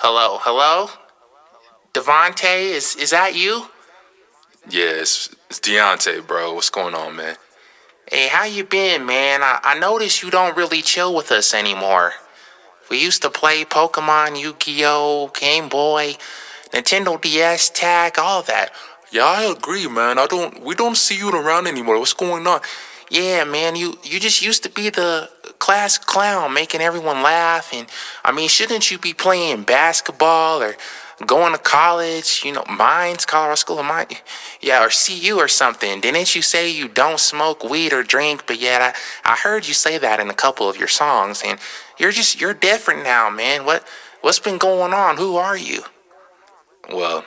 Hello? Devontae, is that you? Yeah, it's Deontay, bro. What's going on, man? Hey, how you been, man? I noticed you don't really chill with us anymore. We used to play Pokemon, Yu-Gi-Oh, Game Boy, Nintendo DS, Tag, all that. Yeah, I agree, man. We don't see you around anymore. What's going on? Yeah, man, you just used to be the class clown, making everyone laugh. And I mean, shouldn't you be playing basketball or going to college? Mines, Colorado School of Mines, yeah, or CU or something. Didn't you say you don't smoke weed or drink? But yet I heard you say that in a couple of your songs, and you're different now, man. What's been going on? Who are you? Well,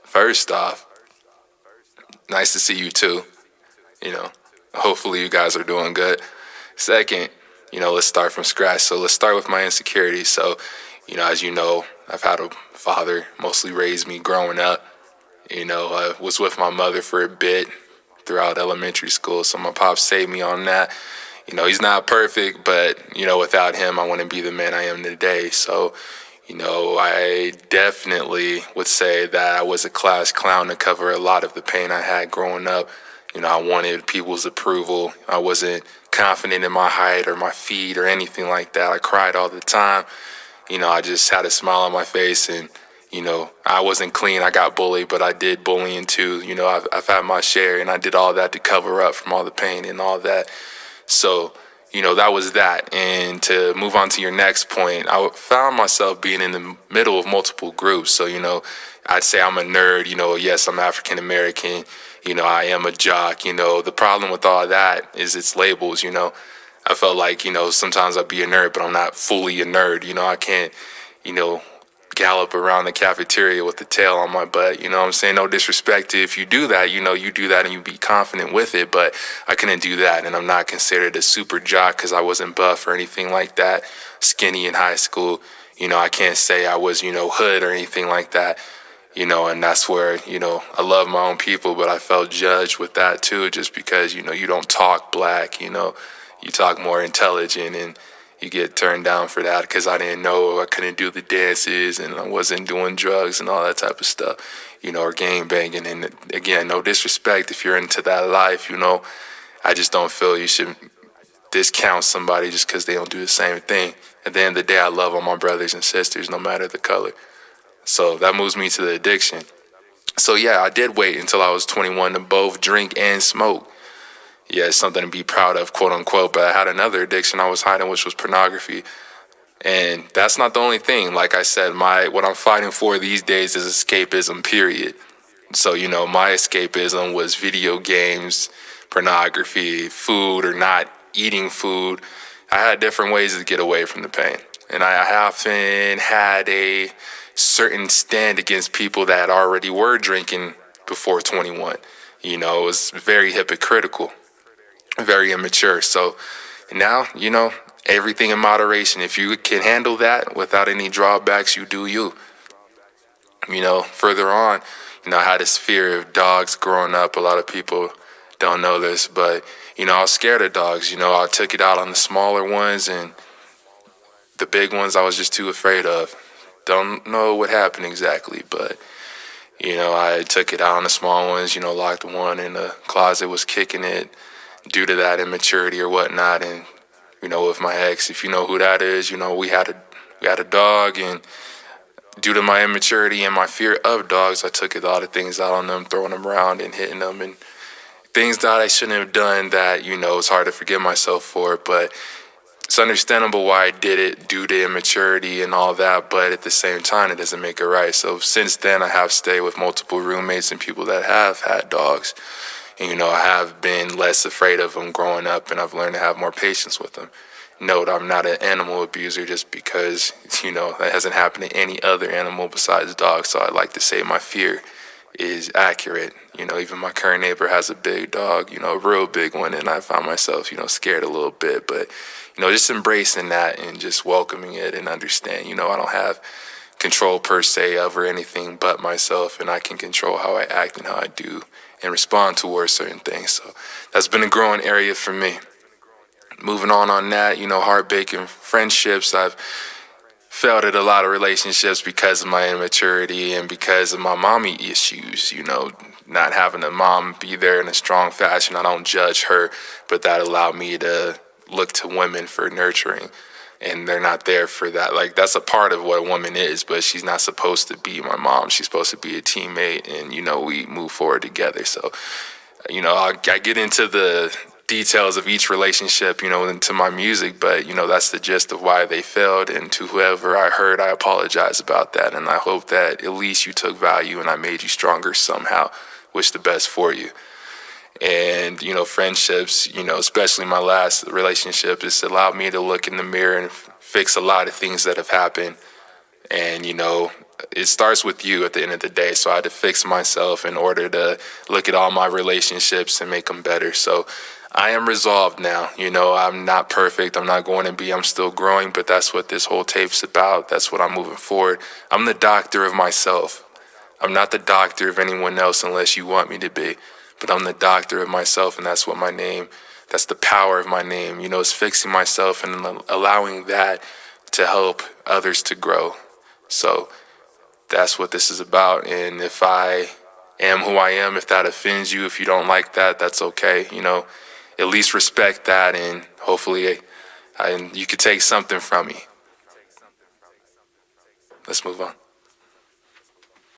first off, nice to see you too. You know, hopefully you guys are doing good. Second, let's start from scratch. So let's start with my insecurities. So, as you know, I've had a father mostly raised me growing up. I was with my mother for a bit throughout elementary school. So my pops saved me on that. He's not perfect, but, without him, I wouldn't be the man I am today. So, I definitely would say that I was a class clown to cover a lot of the pain I had growing up. I wanted people's approval. I wasn't confident in my height or my feet or anything like that. I cried all the time. I just had a smile on my face and, I wasn't clean. I got bullied, but I did bullying too. I've had my share and I did all that to cover up from all the pain and all that. So, that was that. And to move on to your next point, I found myself being in the middle of multiple groups. So, I'd say I'm a nerd. Yes, I'm African American. I am a jock. The problem with all that is it's labels. I felt like, sometimes I'd be a nerd, but I'm not fully a nerd. I can't, you know, gallop around the cafeteria with the tail on my butt. You know what I'm saying? No disrespect if you do that, you do that and you be confident with it, but I couldn't do that. And I'm not considered a super jock because I wasn't buff or anything like that, skinny in high school. I can't say I was, hood or anything like that. And that's where, I love my own people, but I felt judged with that too, just because, you don't talk black, you talk more intelligent and you get turned down for that because I didn't know I couldn't do the dances and I wasn't doing drugs and all that type of stuff, or gang banging. And again, no disrespect if you're into that life, I just don't feel you should discount somebody just because they don't do the same thing. At the end of the day, I love all my brothers and sisters, no matter the color. So that moves me to the addiction. So yeah, I did wait until I was 21 to both drink and smoke. Yeah, it's something to be proud of, quote unquote. But I had another addiction I was hiding, which was pornography. And that's not the only thing. Like I said, what I'm fighting for these days is escapism, period. So, my escapism was video games, pornography, food, or not eating food. I had different ways to get away from the pain. And I often had a certain stand against people that already were drinking before 21. It was very hypocritical, very immature. So now, everything in moderation. If you can handle that without any drawbacks, you do you. Further on, I had this fear of dogs growing up. A lot of people don't know this, but, I was scared of dogs. I took it out on the smaller ones and the big ones I was just too afraid of. Don't know what happened exactly, but, I took it out on the small ones, locked one in the closet, was kicking it due to that immaturity or whatnot. And, with my ex, if you know who that is, we had a dog, and due to my immaturity and my fear of dogs, I took a lot of things out on them, throwing them around and hitting them, and things that I shouldn't have done that, it's hard to forgive myself for. But it's understandable why I did it due to immaturity and all that, but at the same time, it doesn't make it right. So since then, I have stayed with multiple roommates and people that have had dogs. And, I have been less afraid of them growing up, and I've learned to have more patience with them. Note, I'm not an animal abuser just because, that hasn't happened to any other animal besides dogs. So I'd like to say my fear is accurate. Even my current neighbor has a big dog, a real big one, and I found myself, scared a little bit. But, just embracing that and just welcoming it and understand, I don't have control per se over anything but myself, and I can control how I act and how I do and respond towards certain things. So that's been a growing area for me. Moving on that, heartbreak and friendships, I've failed at a lot of relationships because of my immaturity and because of my mommy issues, not having a mom be there in a strong fashion. I don't judge her, but that allowed me to look to women for nurturing. And they're not there for that. Like, that's a part of what a woman is, but she's not supposed to be my mom. She's supposed to be a teammate, and, we move forward together. So, I get into the details of each relationship, into my music, but, that's the gist of why they failed. And to whoever I hurt, I apologize about that. And I hope that at least you took value and I made you stronger somehow. Wish the best for you. And, friendships, especially my last relationship, it's allowed me to look in the mirror and fix a lot of things that have happened. And, it starts with you at the end of the day. So I had to fix myself in order to look at all my relationships and make them better. So I am resolved now. I'm not perfect. I'm not going to be. I'm still growing, but that's what this whole tape's about. That's what I'm moving forward. I'm the doctor of myself. I'm not the doctor of anyone else unless you want me to be. But I'm the doctor of myself, and that's that's the power of my name. It's fixing myself and allowing that to help others to grow. So that's what this is about. And if I am who I am, if that offends you, if you don't like that, that's okay. At least respect that, and hopefully you could take something from me. Let's move on.